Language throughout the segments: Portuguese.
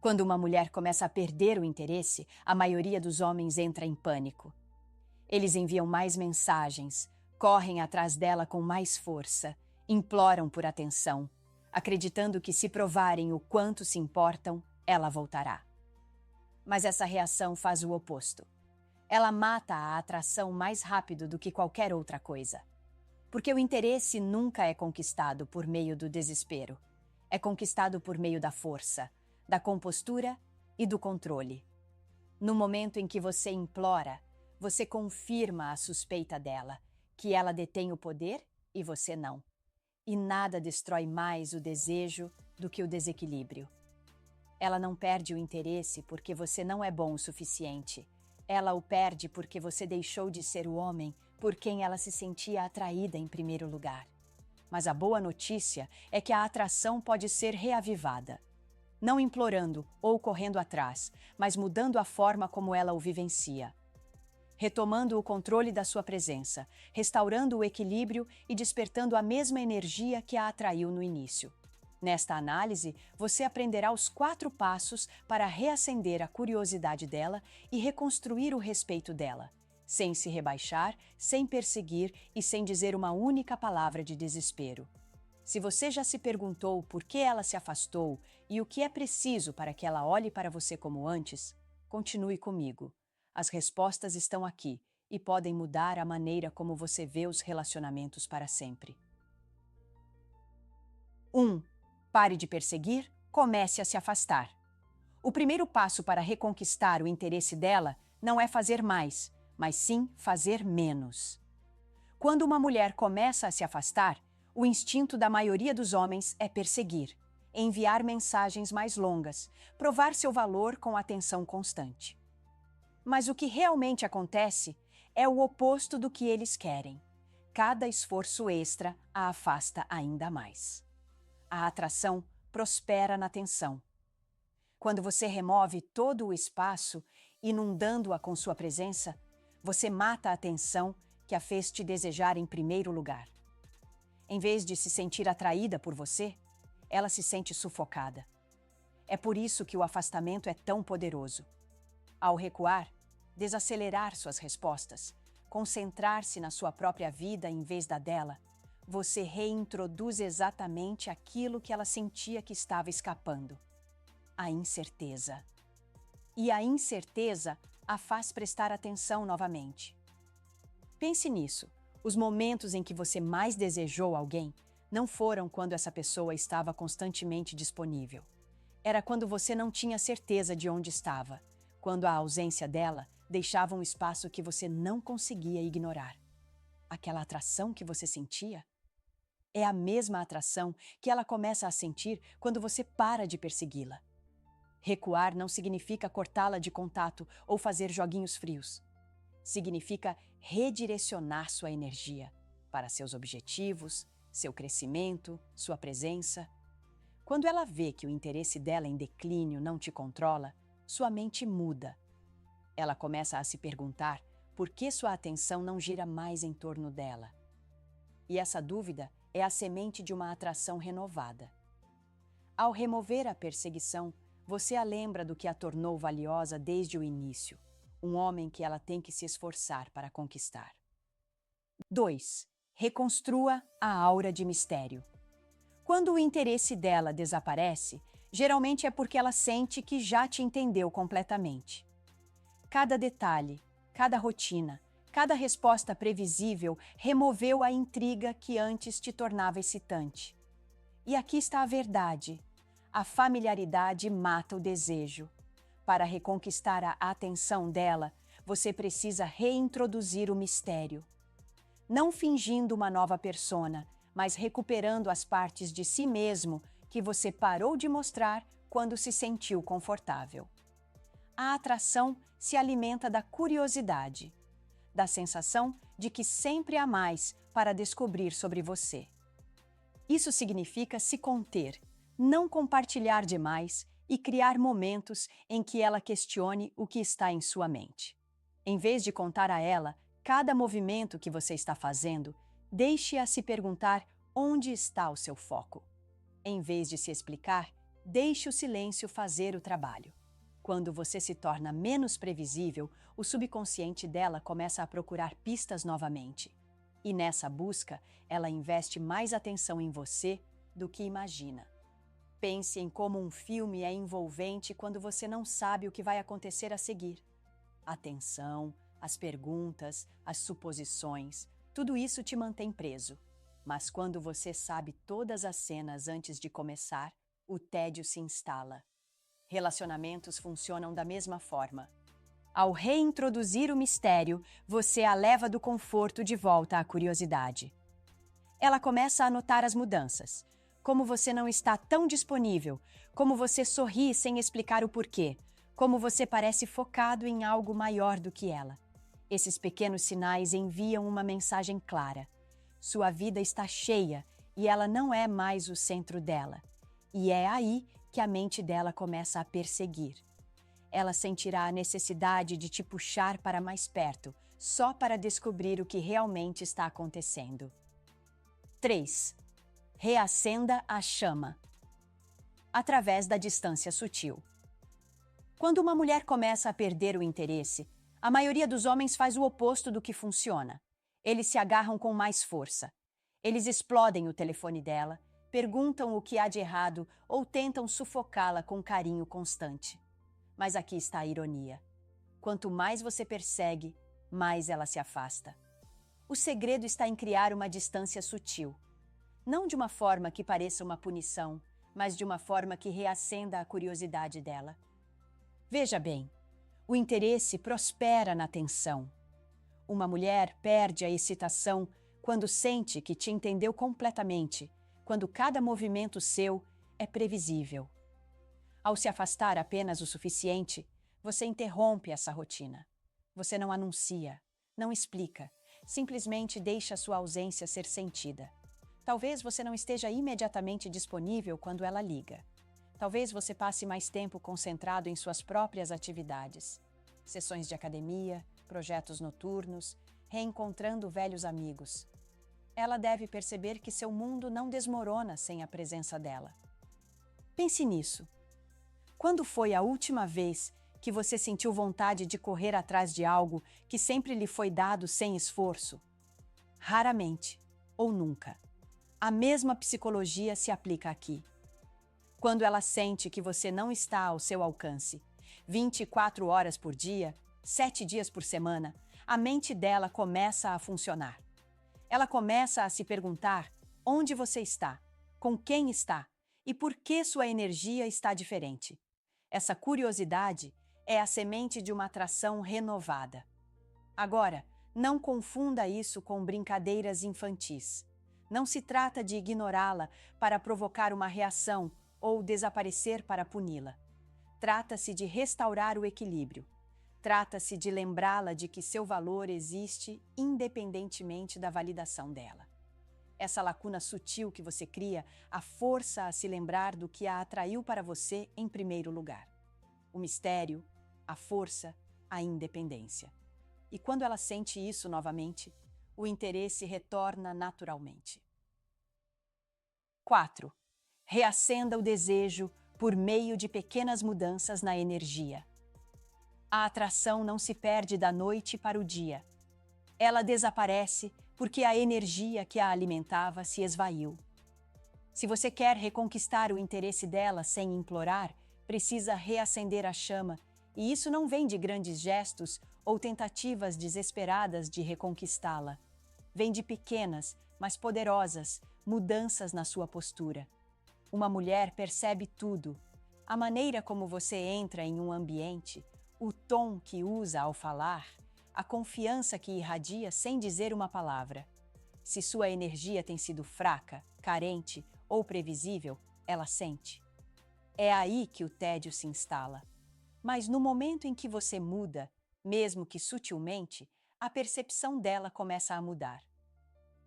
Quando uma mulher começa a perder o interesse, a maioria dos homens entra em pânico. Eles enviam mais mensagens, correm atrás dela com mais força, imploram por atenção, acreditando que se provarem o quanto se importam, ela voltará. Mas essa reação faz o oposto. Ela mata a atração mais rápido do que qualquer outra coisa. Porque o interesse nunca é conquistado por meio do desespero. É conquistado por meio da força, da compostura e do controle. No momento em que você implora, você confirma a suspeita dela, que ela detém o poder e você não. E nada destrói mais o desejo do que o desequilíbrio. Ela não perde o interesse porque você não é bom o suficiente. Ela o perde porque você deixou de ser o homem por quem ela se sentia atraída em primeiro lugar. Mas a boa notícia é que a atração pode ser reavivada. Não implorando ou correndo atrás, mas mudando a forma como ela o vivencia. Retomando o controle da sua presença, restaurando o equilíbrio e despertando a mesma energia que a atraiu no início. Nesta análise, você aprenderá os 4 passos para reacender a curiosidade dela e reconstruir o respeito dela, sem se rebaixar, sem perseguir e sem dizer uma única palavra de desespero. Se você já se perguntou por que ela se afastou e o que é preciso para que ela olhe para você como antes, continue comigo. As respostas estão aqui e podem mudar a maneira como você vê os relacionamentos para sempre. 1. Pare de perseguir, comece a se afastar. O primeiro passo para reconquistar o interesse dela não é fazer mais, mas sim fazer menos. Quando uma mulher começa a se afastar, o instinto da maioria dos homens é perseguir, enviar mensagens mais longas, provar seu valor com atenção constante. Mas o que realmente acontece é o oposto do que eles querem. Cada esforço extra a afasta ainda mais. A atração prospera na tensão. Quando você remove todo o espaço, inundando-a com sua presença, você mata a tensão que a fez te desejar em primeiro lugar. Em vez de se sentir atraída por você, ela se sente sufocada. É por isso que o afastamento é tão poderoso. Ao recuar, desacelerar suas respostas, concentrar-se na sua própria vida em vez da dela, você reintroduz exatamente aquilo que ela sentia que estava escapando: a incerteza. E a incerteza a faz prestar atenção novamente. Pense nisso. Os momentos em que você mais desejou alguém não foram quando essa pessoa estava constantemente disponível. Era quando você não tinha certeza de onde estava, quando a ausência dela deixava um espaço que você não conseguia ignorar. Aquela atração que você sentia é a mesma atração que ela começa a sentir quando você para de persegui-la. Recuar não significa cortá-la de contato ou fazer joguinhos frios. Significa redirecionar sua energia para seus objetivos, seu crescimento, sua presença. Quando ela vê que o interesse dela em declínio não te controla, sua mente muda. Ela começa a se perguntar por que sua atenção não gira mais em torno dela. E essa dúvida é a semente de uma atração renovada. Ao remover a perseguição, você a lembra do que a tornou valiosa desde o início, um homem que ela tem que se esforçar para conquistar. 2. Reconstrua a aura de mistério. Quando o interesse dela desaparece, geralmente é porque ela sente que já te entendeu completamente. Cada detalhe, cada rotina, cada resposta previsível removeu a intriga que antes te tornava excitante. E aqui está a verdade. A familiaridade mata o desejo. Para reconquistar a atenção dela, você precisa reintroduzir o mistério. Não fingindo uma nova persona, mas recuperando as partes de si mesmo que você parou de mostrar quando se sentiu confortável. A atração se alimenta da curiosidade, da sensação de que sempre há mais para descobrir sobre você. Isso significa se conter, não compartilhar demais e criar momentos em que ela questione o que está em sua mente. Em vez de contar a ela cada movimento que você está fazendo, deixe-a se perguntar onde está o seu foco. Em vez de se explicar, Deixe o silêncio fazer o trabalho. Quando você se torna menos previsível, o subconsciente dela começa a procurar pistas novamente. E nessa busca, ela investe mais atenção em você do que imagina. Pense em como um filme é envolvente quando você não sabe o que vai acontecer a seguir. A tensão, as perguntas, as suposições, tudo isso te mantém preso. Mas quando você sabe todas as cenas antes de começar, o tédio se instala. Relacionamentos funcionam da mesma forma. Ao reintroduzir o mistério, você a leva do conforto de volta à curiosidade. Ela começa a notar as mudanças. Como você não está tão disponível, como você sorri sem explicar o porquê, como você parece focado em algo maior do que ela. Esses pequenos sinais enviam uma mensagem clara. Sua vida está cheia e ela não é mais o centro dela. E é aí que a mente dela começa a perseguir. Ela sentirá a necessidade de te puxar para mais perto, só para descobrir o que realmente está acontecendo. 3. Reacenda a chama. Através da distância sutil. Quando uma mulher começa a perder o interesse, a maioria dos homens faz o oposto do que funciona. Eles se agarram com mais força. Eles explodem o telefone dela, perguntam o que há de errado ou tentam sufocá-la com carinho constante. Mas aqui está a ironia. Quanto mais você persegue, mais ela se afasta. O segredo está em criar uma distância sutil. Não de uma forma que pareça uma punição, mas de uma forma que reacenda a curiosidade dela. Veja bem, o interesse prospera na tensão. Uma mulher perde a excitação quando sente que te entendeu completamente, quando cada movimento seu é previsível. Ao se afastar apenas o suficiente, você interrompe essa rotina. Você não anuncia, não explica, simplesmente deixa sua ausência ser sentida. Talvez você não esteja imediatamente disponível quando ela liga. Talvez você passe mais tempo concentrado em suas próprias atividades. Sessões de academia, projetos noturnos, reencontrando velhos amigos. Ela deve perceber que seu mundo não desmorona sem a presença dela. Pense nisso. Quando foi a última vez que você sentiu vontade de correr atrás de algo que sempre lhe foi dado sem esforço? Raramente, ou nunca. A mesma psicologia se aplica aqui. Quando ela sente que você não está ao seu alcance, 24 horas por dia, 7 dias por semana, a mente dela começa a funcionar. Ela começa a se perguntar onde você está, com quem está e por que sua energia está diferente. Essa curiosidade é a semente de uma atração renovada. Agora, não confunda isso com brincadeiras infantis. Não se trata de ignorá-la para provocar uma reação ou desaparecer para puni-la. Trata-se de restaurar o equilíbrio. Trata-se de lembrá-la de que seu valor existe independentemente da validação dela. Essa lacuna sutil que você cria a força a se lembrar do que a atraiu para você em primeiro lugar. O mistério, a força, a independência. E quando ela sente isso novamente, o interesse retorna naturalmente. 4. Reacenda o desejo por meio de pequenas mudanças na energia. A atração não se perde da noite para o dia. Ela desaparece porque a energia que a alimentava se esvaiu. Se você quer reconquistar o interesse dela sem implorar, precisa reacender a chama, e isso não vem de grandes gestos ou tentativas desesperadas de reconquistá-la. Vem de pequenas, mas poderosas, mudanças na sua postura. Uma mulher percebe tudo. A maneira como você entra em um ambiente, o tom que usa ao falar, a confiança que irradia sem dizer uma palavra. Se sua energia tem sido fraca, carente ou previsível, ela sente. É aí que o tédio se instala. Mas no momento em que você muda, mesmo que sutilmente, a percepção dela começa a mudar.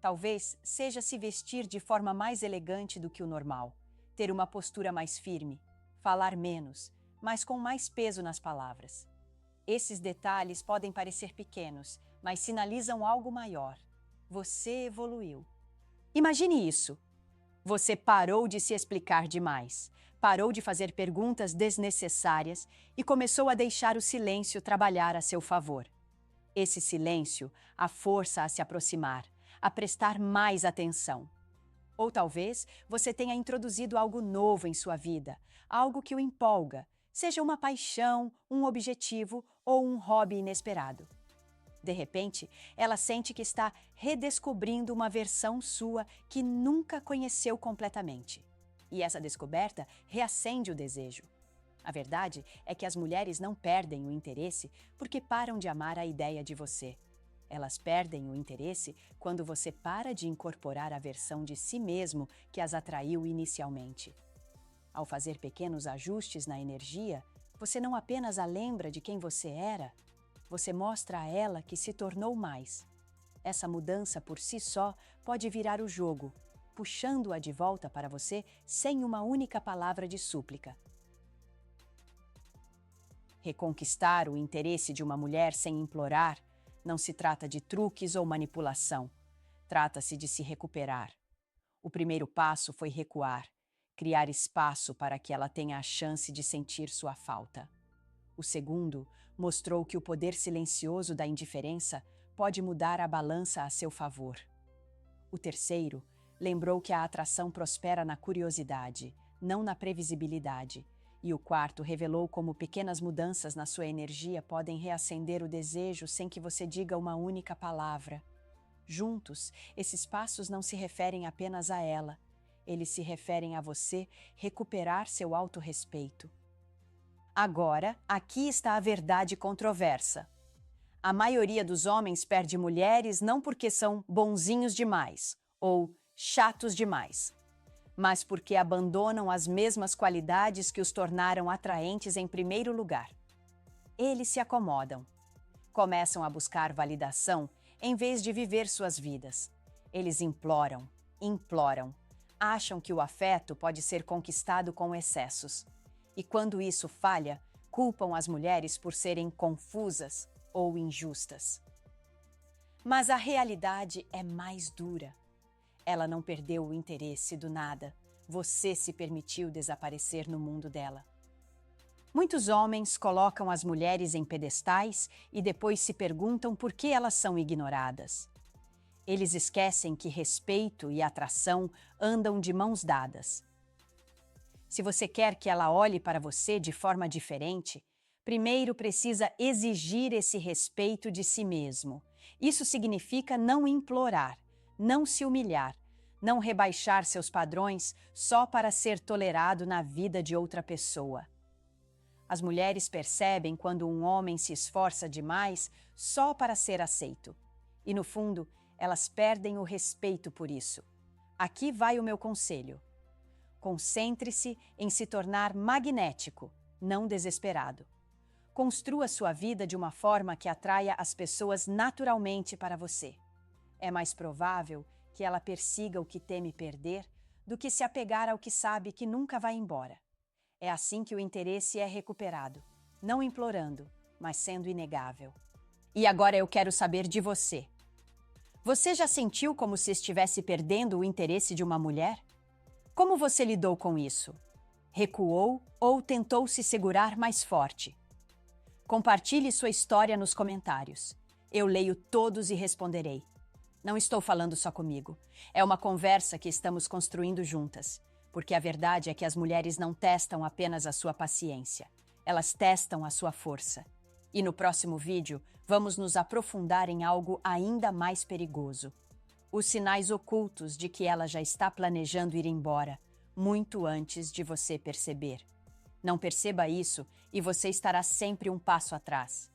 Talvez seja se vestir de forma mais elegante do que o normal, ter uma postura mais firme, falar menos, mas com mais peso nas palavras. Esses detalhes podem parecer pequenos, mas sinalizam algo maior. Você evoluiu. Imagine isso. Você parou de se explicar demais, parou de fazer perguntas desnecessárias e começou a deixar o silêncio trabalhar a seu favor. Esse silêncio a força a se aproximar, a prestar mais atenção. Ou talvez você tenha introduzido algo novo em sua vida, algo que o empolga, seja uma paixão, um objetivo ou um hobby inesperado. De repente, ela sente que está redescobrindo uma versão sua que nunca conheceu completamente. E essa descoberta reacende o desejo. A verdade é que as mulheres não perdem o interesse porque param de amar a ideia de você. Elas perdem o interesse quando você para de incorporar a versão de si mesmo que as atraiu inicialmente. Ao fazer pequenos ajustes na energia, você não apenas a lembra de quem você era, você mostra a ela que se tornou mais. Essa mudança por si só pode virar o jogo, puxando-a de volta para você sem uma única palavra de súplica. Reconquistar o interesse de uma mulher sem implorar não se trata de truques ou manipulação. Trata-se de se recuperar. O primeiro passo foi recuar, criar espaço para que ela tenha a chance de sentir sua falta. O segundo mostrou que o poder silencioso da indiferença pode mudar a balança a seu favor. O terceiro lembrou que a atração prospera na curiosidade, não na previsibilidade. E o quarto revelou como pequenas mudanças na sua energia podem reacender o desejo sem que você diga uma única palavra. Juntos, esses passos não se referem apenas a ela. Eles se referem a você recuperar seu autorrespeito. Agora, aqui está a verdade controversa. A maioria dos homens perde mulheres não porque são bonzinhos demais ou chatos demais, mas porque abandonam as mesmas qualidades que os tornaram atraentes em primeiro lugar. Eles se acomodam. Começam a buscar validação em vez de viver suas vidas. Eles imploram, acham que o afeto pode ser conquistado com excessos. E quando isso falha, culpam as mulheres por serem confusas ou injustas. Mas a realidade é mais dura. Ela não perdeu o interesse do nada. Você se permitiu desaparecer no mundo dela. Muitos homens colocam as mulheres em pedestais e depois se perguntam por que elas são ignoradas. Eles esquecem que respeito e atração andam de mãos dadas. Se você quer que ela olhe para você de forma diferente, primeiro precisa exigir esse respeito de si mesmo. Isso significa não implorar, não se humilhar, não rebaixar seus padrões só para ser tolerado na vida de outra pessoa. As mulheres percebem quando um homem se esforça demais só para ser aceito. E, no fundo, elas perdem o respeito por isso. Aqui vai o meu conselho. Concentre-se em se tornar magnético, não desesperado. Construa sua vida de uma forma que atraia as pessoas naturalmente para você. É mais provável que ela persiga o que teme perder do que se apegar ao que sabe que nunca vai embora. É assim que o interesse é recuperado, não implorando, mas sendo inegável. E agora eu quero saber de você. Você já sentiu como se estivesse perdendo o interesse de uma mulher? Como você lidou com isso? Recuou ou tentou se segurar mais forte? Compartilhe sua história nos comentários. Eu leio todos e responderei. Não estou falando só comigo. É uma conversa que estamos construindo juntas. Porque a verdade é que as mulheres não testam apenas a sua paciência. Elas testam a sua força. E no próximo vídeo, vamos nos aprofundar em algo ainda mais perigoso. Os sinais ocultos de que ela já está planejando ir embora, muito antes de você perceber. Não perceba isso e você estará sempre um passo atrás.